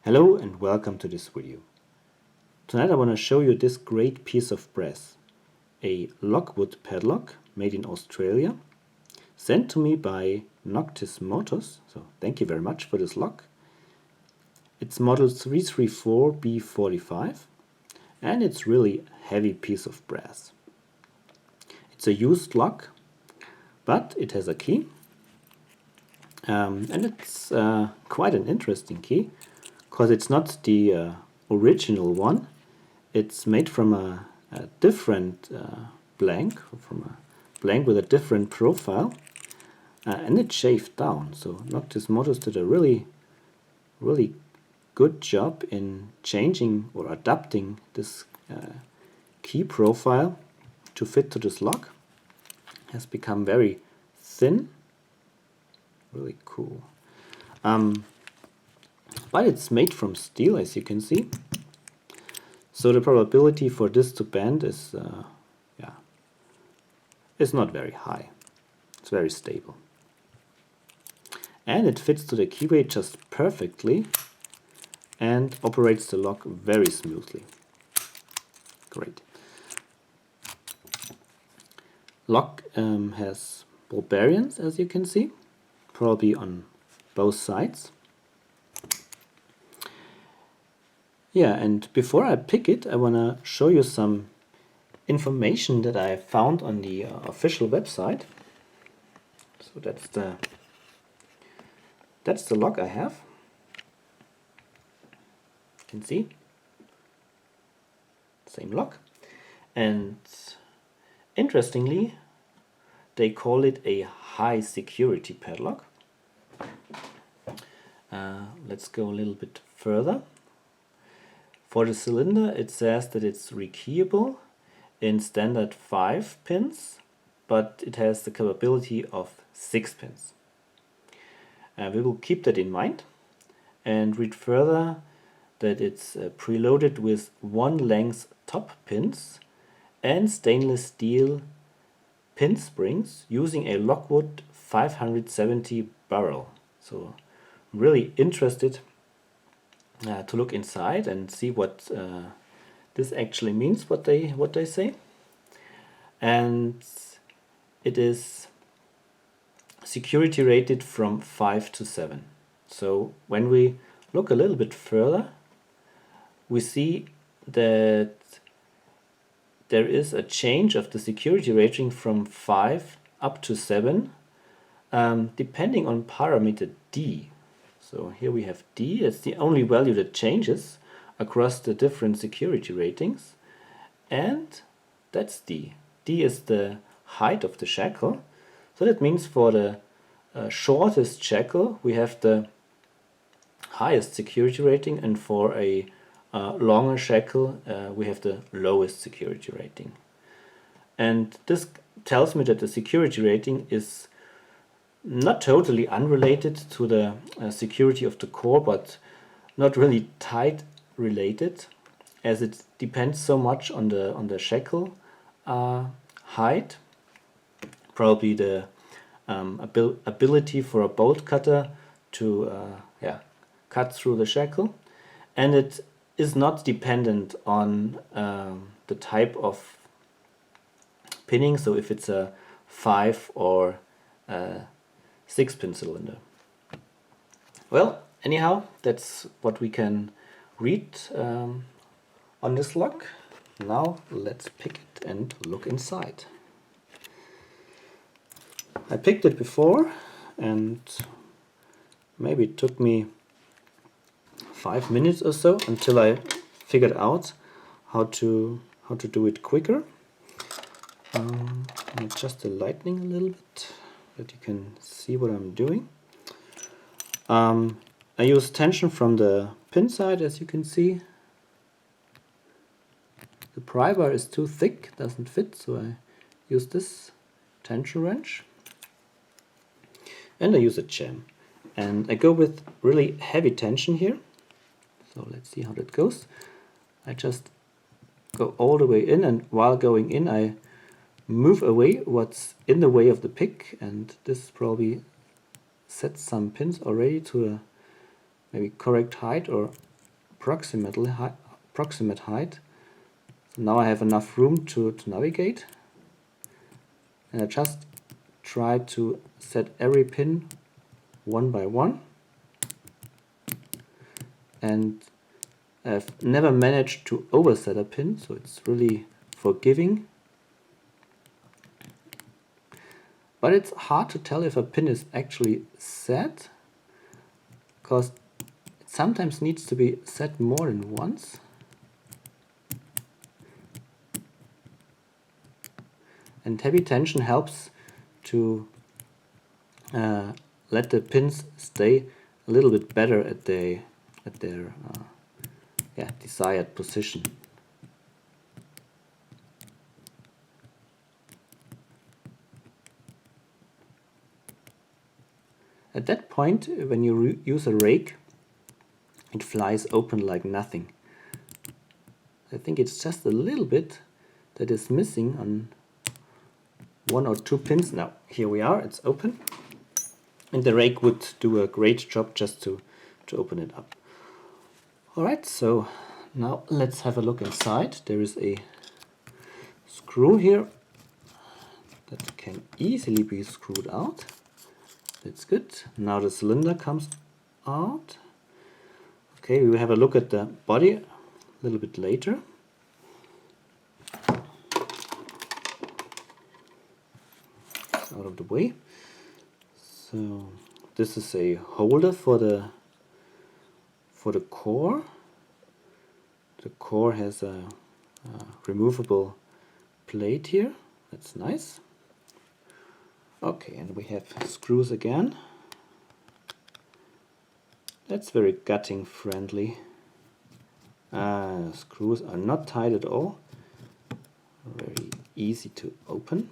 Hello and welcome to this video. Tonight I want to show you this great piece of brass, a LOCKWOOD padlock made in Australia, sent to me by Noctis Motus, so thank you very much for this lock. It's model 334B45 and it's really a heavy piece of brass. It's a used lock, but it has a key and it's quite an interesting key. Because it's not the original one, it's made from a different blank, from a blank with a different profile, and it's shaved down. So Noctis Motus did a really good job in changing or adapting this key profile to fit to this lock. It has become very thin, really cool. But it's made from steel, as you can see. So the probability for this to bend is not very high. It's very stable. And it fits to the keyway just perfectly and operates the lock very smoothly. Great. Lock has ball bearings, as you can see, probably on both sides. Yeah, and before I pick it, I want to show you some information that I found on the official website. So that's the lock I have. You can see, same lock. And interestingly, they call it a high security padlock. Let's go a little bit further. For the cylinder, it says that it's rekeyable in standard 5 pins, but it has the capability of 6 pins. We will keep that in mind and read further that it's preloaded with 1 length top pins and stainless steel pin springs using a LOCKWOOD 570 barrel. So I'm really interested to look inside and see what this actually means, what they say. And it is security rated from 5 to 7. So when we look a little bit further, we see that there is a change of the security rating from 5 up to 7 depending on parameter D. So here we have D, it's the only value that changes across the different security ratings. And that's D. D is the height of the shackle. So that means for the shortest shackle we have the highest security rating, and for a longer shackle we have the lowest security rating. And this tells me that the security rating is not totally unrelated to the security of the core, but not really tight related, as it depends so much on the shackle height. Probably the ability for a bolt cutter to cut through the shackle, and it is not dependent on the type of pinning. So if it's a 5 or 6-pin cylinder. Well, anyhow, that's what we can read on this lock. Now let's pick it and look inside. I picked it before and maybe it took me 5 minutes or so until I figured out how to do it quicker. Adjust the lighting a little bit, that you can see what I'm doing. I use tension from the pin side, as you can see. The pry bar is too thick, doesn't fit, so I use this tension wrench. And I use a jam. And I go with really heavy tension here. So let's see how that goes. I just go all the way in, and while going in I move away what's in the way of the pick, and this probably sets some pins already to a maybe correct height or approximate height. So now I have enough room to navigate, and I just try to set every pin one by one, and I've never managed to overset a pin, so it's really forgiving. But it's hard to tell if a pin is actually set, because it sometimes needs to be set more than once. And heavy tension helps to let the pins stay a little bit better at their desired position. At that point, when you use a rake, it flies open like nothing. I think it's just a little bit that is missing on one or two pins. Now, here we are, it's open. And the rake would do a great job just to open it up. Alright, so now let's have a look inside. There is a screw here that can easily be screwed out. That's good. Now the cylinder comes out. Okay, we will have a look at the body a little bit later. It's out of the way. So this is a holder for the core. The core has a removable plate here. That's nice. Okay, and we have screws again. That's very gutting friendly. Screws are not tight at all. Very easy to open.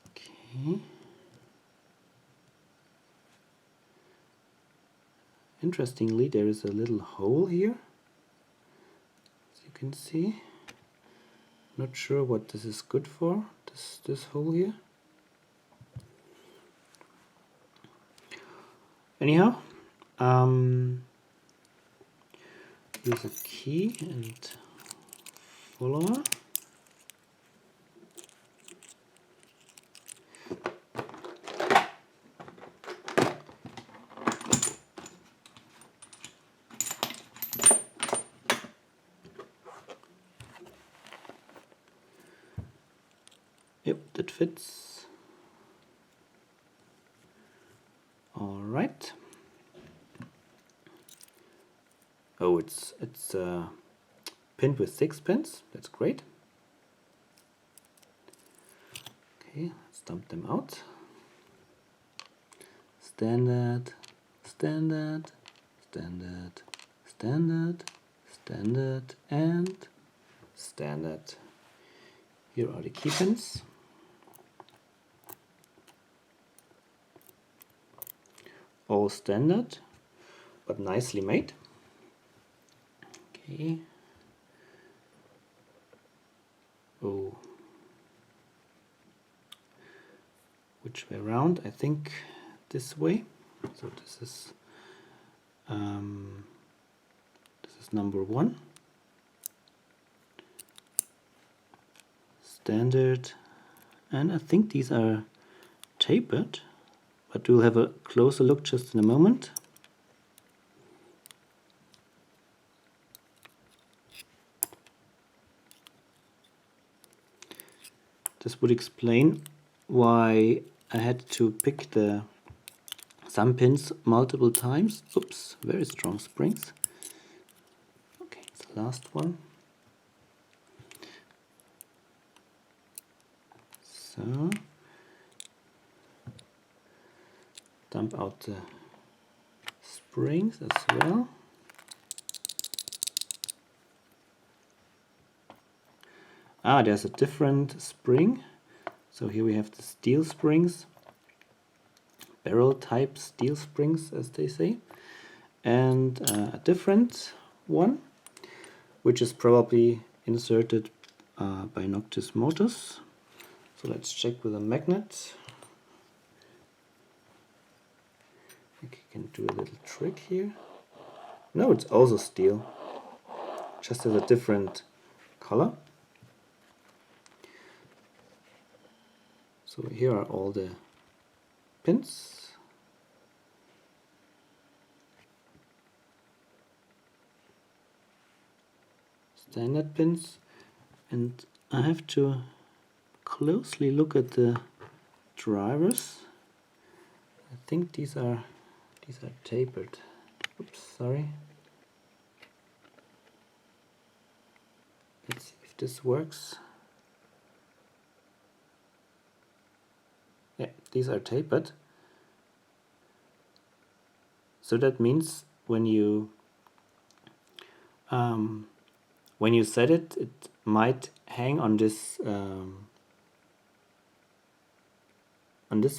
Okay. Interestingly, there is a little hole here, as you can see. Not sure what this is good for, this hole here. Anyhow, here's a key and follower. Yep, that fits. All right. Oh, it's pinned with 6 pins. That's great. Okay, let's dump them out. Standard, standard, standard, standard, standard, and standard. Here are the key pins. All standard, but nicely made. Okay. Oh. Which way around? I think this way. So this is number 1. Standard, and I think these are tapered, but we'll have a closer look just in a moment. This would explain why I had to pick some pins multiple times. Oops, very strong springs. Okay, it's the last one. So, dump out the springs as well. There's a different spring. So here we have the steel springs, barrel type steel springs as they say, and a different one, which is probably inserted by Noctis Motus. So let's check with a magnet. I can do a little trick here. No, it's also steel, just has a different color. So here are all the pins. Standard pins, and I have to closely look at the drivers. I think these are tapered. Oops, sorry. Let's see if this works. Yeah, these are tapered. So that means when you set it, it might hang on this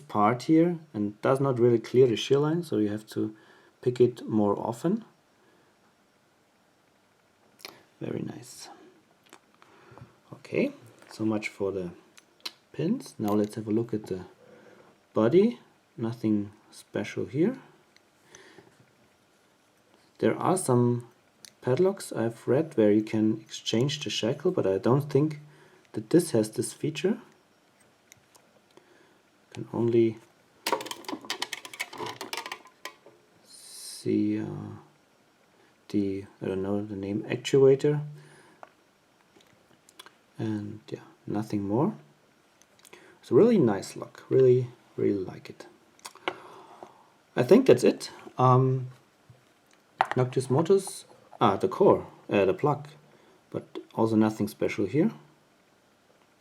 part here and does not really clear the shear line, so you have to pick it more often. Very nice. Okay, so much for the pins. Now let's have a look at the body. Nothing special here. There are some padlocks I've read where you can exchange the shackle, but I don't think that this has this feature. You can only see the, I don't know the name, actuator, and yeah, nothing more. It's a really nice lock, really like it. I think that's it. Noctis Motus, the core, the plug, but also nothing special here.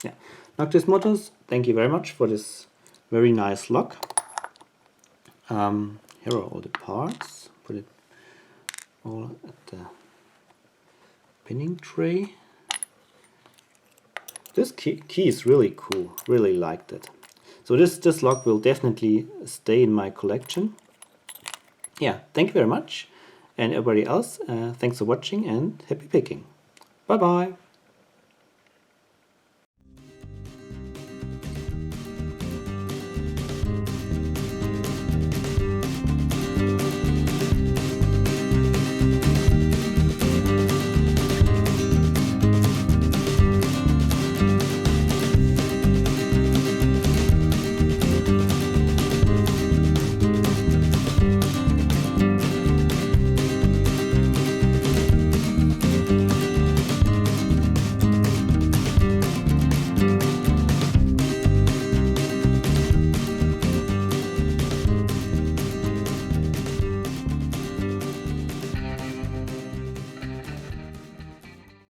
Yeah, Noctis Motus, thank you very much for this very nice lock. Here are all the parts. Put it all at the pinning tray. This key is really cool, really liked it. So this lock will definitely stay in my collection. Yeah, thank you very much. And everybody else, thanks for watching and happy picking. Bye bye.